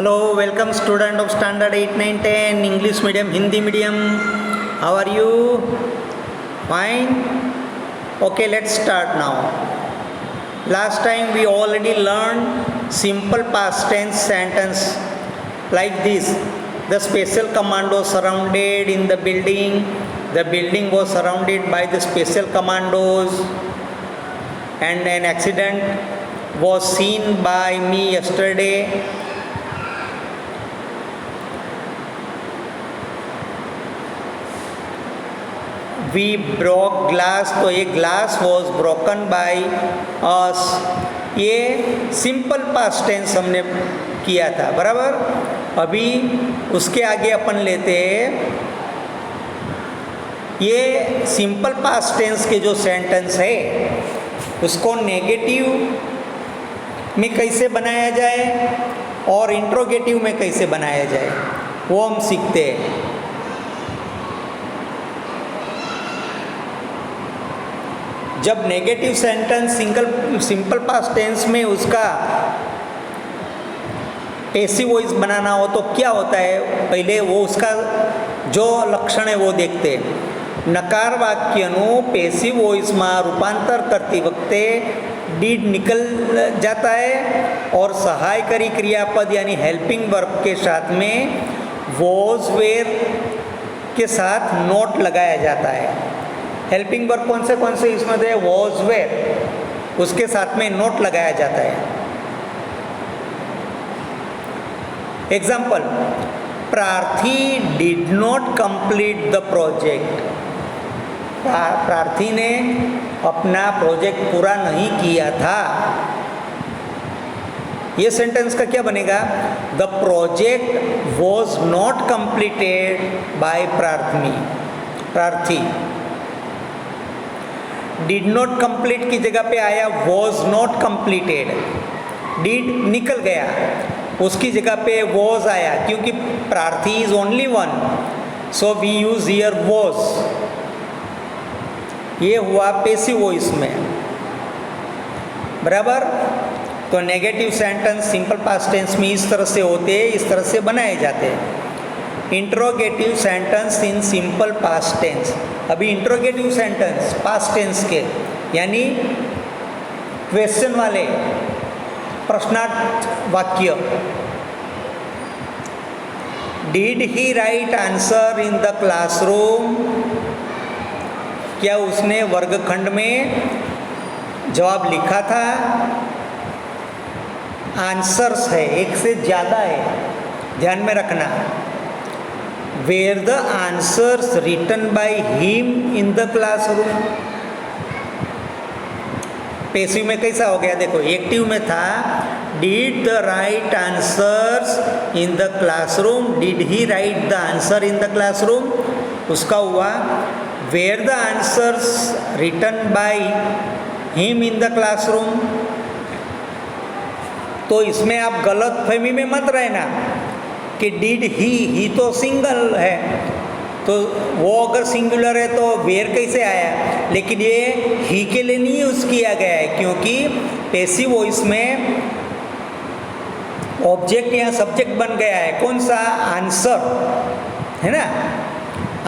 Hello, welcome student of standard 8, 9, 10, English medium, Hindi medium. How are you? Fine? Okay, let's start now. Last time we already learned simple past tense sentence like this. The special commando surrounded in the building. The building was surrounded by the special commandos, and an accident was seen by me yesterday. We broke glass, तो ये glass was broken by us. ये simple past tense हमने किया था, बराबर। अभी उसके आगे अपन लेते हैं ये सिंपल पास्ट टेंस के जो सेंटेंस है उसको नेगेटिव में कैसे बनाया जाए और इंट्रोगेटिव में कैसे बनाया जाए वो हम सीखते हैं। जब negative sentence simple past tense में उसका पैसिव वॉइस बनाना हो तो क्या होता है, पहले वो उसका जो लक्षण है वो देखते हैं। नकार वाक्यનું પેસિવ વોઇસમાં રૂપાંતર કરતી વખતે ડીડ निकल जाता है और सहायकारी क्रियापद यानी हेल्पिंग वर्ब के साथ में वॉज वेयर के साथ नोट लगाया जाता है। हेल्पिंग वर्ब कौन से इसमें थे, वॉज वेयर, उसके साथ में नोट लगाया जाता है। एग्जाम्पल, प्रार्थी did not complete the project. प्रार्थी ने अपना प्रोजेक्ट पूरा नहीं किया था। ये सेंटेंस का क्या बनेगा, the project was not completed by प्रार्थी। डिड नॉट कंप्लीट की जगह पे आया वॉज नॉट कंप्लीटेड। डिड निकल गया, उसकी जगह पे वॉज आया, क्योंकि प्रार्थी is only one, so we use here was. ये हुआ पैसिव वॉइस में, बराबर। तो negative sentence simple past tense में इस तरह से होते हैं, इस तरह से बनाए जाते हैं। Interrogative sentence in simple past tense. अभी इंट्रोगेटिव सेंटेंस पास्ट टेंस के यानी क्वेश्चन वाले प्रश्नार्थ वाक्य। Did he write answer in the classroom. क्या उसने वर्गखंड में जवाब लिखा था। आंसर्स है, एक से ज़्यादा है, ध्यान में रखना। Were the answers written by him in the classroom. Passive में कैसा हो गया, देखो एक्टिव में था did the write answers in the classroom. Did he write the answer in the classroom, उसका हुआ were the answers written by him in the classroom. तो इसमें आप गलत फहमी में मत रहना कि डिड ही तो सिंगल है, तो वो अगर सिंगुलर है तो वेयर कैसे आया। लेकिन ये ही के लिए नहीं यूज़ किया गया है, क्योंकि पैसिव वॉइस में ऑब्जेक्ट या सब्जेक्ट बन गया है। कौन सा, आंसर है ना।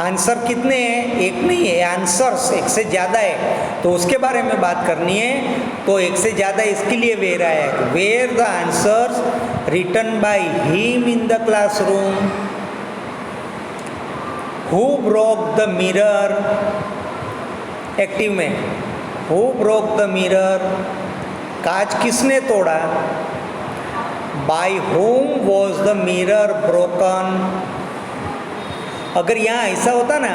आंसर कितने हैं, एक नहीं है, आंसर्स एक से ज़्यादा है, तो उसके बारे में बात करनी है। तो एक से ज़्यादा इसके लिए वेयर आया है। Were the answers written by him in the classroom. Who broke the mirror, active में हु ब्रोक द मिरर, कांच किसने तोड़ा। By whom was the mirror broken. अगर यहाँ ऐसा होता ना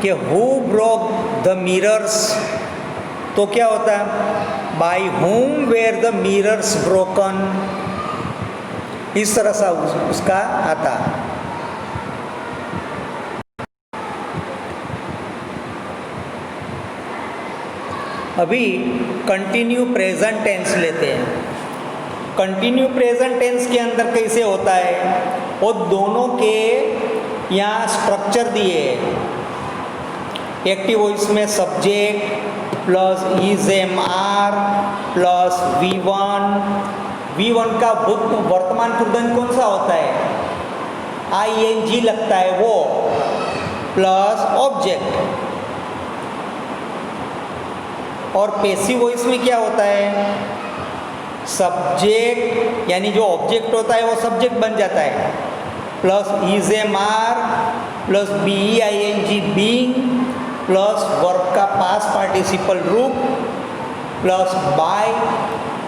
कि हु ब्रोक द मिरर्स, तो क्या होता, by whom were the mirrors broken. इस तरह से उसका आता। अभी कंटिन्यू प्रेजेंट टेंस लेते हैं। कंटिन्यू प्रेजेंट टेंस के अंदर कैसे होता है, वो दोनों के यहाँ स्ट्रक्चर दिए। एक्टिव वॉइस में subject plus is am are plus V1 V1 का वर्तमान कृदंत कौन सा होता है? ING लगता है वो, प्लस ऑब्जेक्ट। और पैसिव वॉइस में क्या होता है? सब्जेक्ट, यानी जो ऑब्जेक्ट होता है वो सब्जेक्ट बन जाता है, plus is am are plus BEING being plus verb का पास्ट पार्टिसिपल रूप प्लस बाय,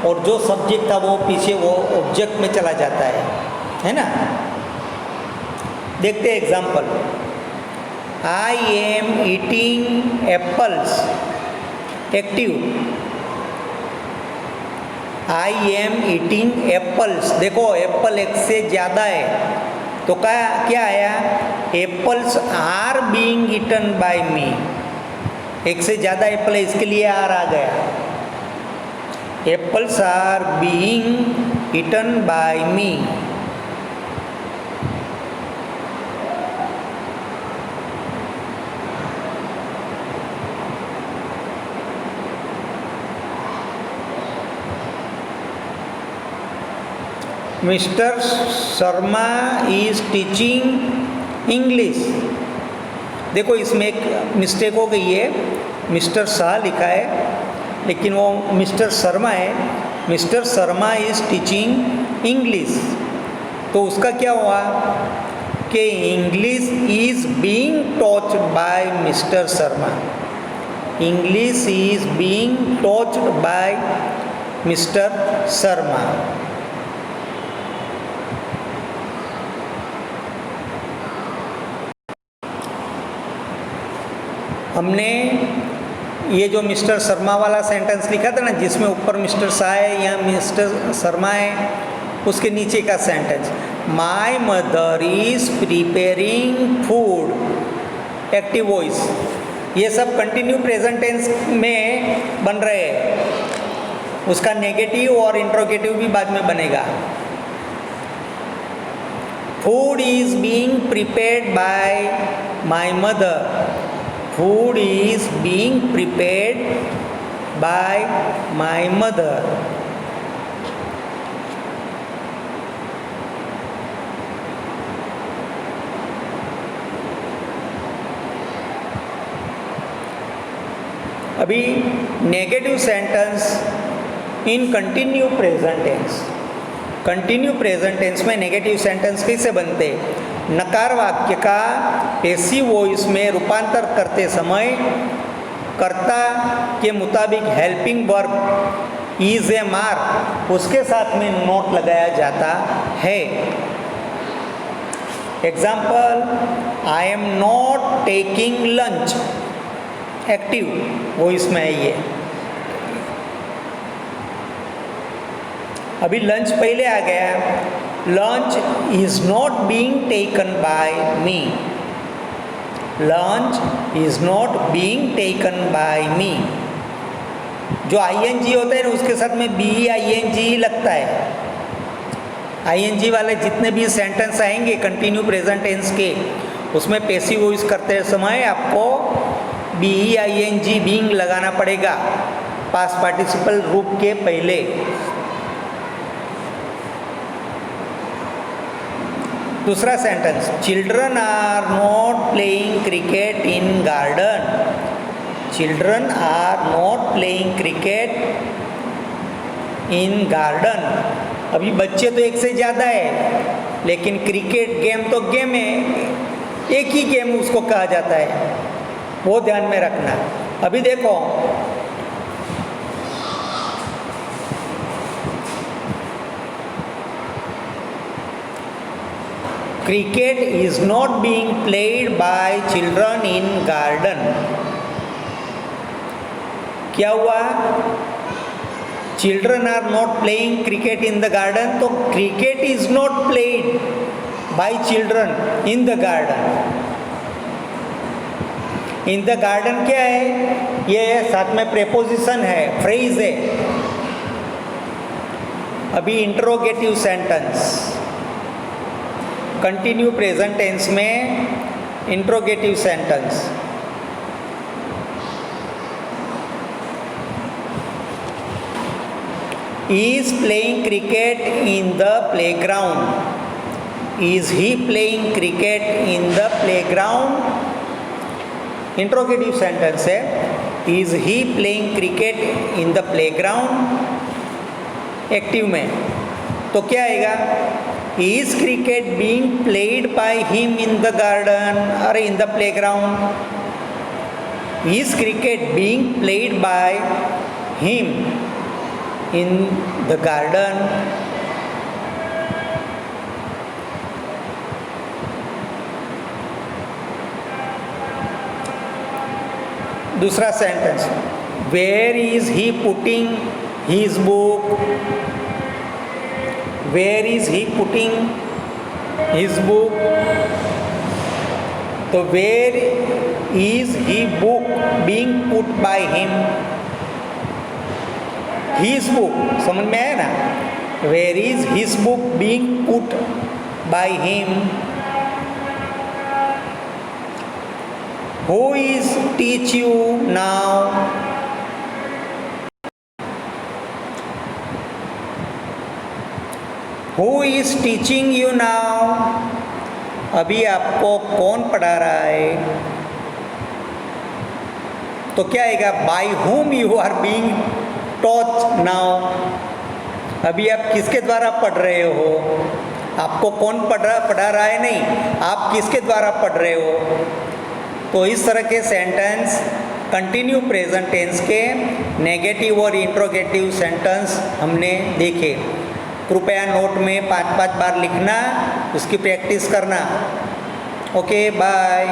और जो सब्जेक्ट था वो पीछे वो ऑब्जेक्ट में चला जाता है ना। देखते हैं example. I am eating apples, active. I am eating apples, देखो एप्पल एक से ज़्यादा है तो क्या आया? Apples are being eaten by me. एक से ज़्यादा एप्पल है, इसके लिए आर आ गया। Apples are being eaten by me. Mister Sharma is teaching English. देखो इसमें एक मिस्टेक हो गई है, मिस्टर शाह लिखा है लेकिन वो मिस्टर शर्मा है। Mister Sharma is teaching English, तो उसका क्या हुआ कि इंग्लिश इज बीइंग टॉच्ड by mister Sharma. English is being टॉच्ड बाय मिस्टर शर्मा। हमने ये जो मिस्टर शर्मा वाला सेंटेंस लिखा था ना, जिसमें ऊपर मिस्टर शाह है या मिस्टर शर्मा है, उसके नीचे का sentence my mother is preparing food, active voice, ये सब कंटिन्यू प्रेजेंट टेंस में बन रहे हैं। उसका नेगेटिव और इंट्रोगेटिव भी बाद में बनेगा। Food is being prepared by my mother, food is being prepared by my mother। अभी negative sentence in continue present tense. Continue present tense में नेगेटिव सेंटेंस कैसे बनते? नकार वाक्य का पैसिव वॉइस में रूपांतर करते समय कर्ता के मुताबिक helping verb is am are उसके साथ में नोट लगाया जाता है। Example, I am not taking lunch, active voice में है ये। अभी लंच पहले आ गया। Lunch is not being taken by me, lunch is not being taken by me. जो ING होता है ना उसके साथ में BEING लगता है। ING वाले जितने भी सेंटेंस आएंगे कंटिन्यू प्रेजेंट टेंस के, उसमें पैसिव वॉइस करते समय आपको BEING बीइंग लगाना पड़ेगा पास्ट पार्टिसिपल रूप के पहले। दूसरा sentence, children are not playing cricket in garden, children are not playing cricket in garden. अभी बच्चे तो एक से ज़्यादा है लेकिन क्रिकेट गेम तो गेम है, एक ही गेम उसको कहा जाता है, वो ध्यान में रखना। अभी देखो, cricket is not being played by children in garden. क्या हुआ? Children are not playing cricket in the garden, तो cricket is not played by children in the garden. In the garden क्या है? ये साथ में प्रेपोजिशन है, फ्रेज है। अभी interrogative sentence, continue present tense में interrogative sentence. is playing cricket in the playground. Is he playing cricket in the playground? Interrogative sentence है. Is he playing cricket in the playground? Active में तो क्या आएगा? Is cricket being played by him in the garden or in the playground? Is cricket being played by him in the garden? दूसरा sentence, where is he putting his book? Where is he putting his book? तो where is he book being put by him? His book समझ में आया ना? Where is his book being put by him? Who is teach you now? Who is teaching you now? अभी आपको कौन पढ़ा रहा है? तो क्या आएगा? By whom you are being taught now? अभी आप किसके द्वारा पढ़ रहे हो? आपको कौन पढ़ा रहा है नहीं, आप किसके द्वारा पढ़ रहे हो? तो इस तरह के सेंटेंस कंटिन्यू प्रेजेंट टेंस के नेगेटिव और इंट्रोगेटिव सेंटेंस हमने देखे. कृपया नोट में 5-5 बार लिखना, उसकी प्रैक्टिस करना. Okay, bye.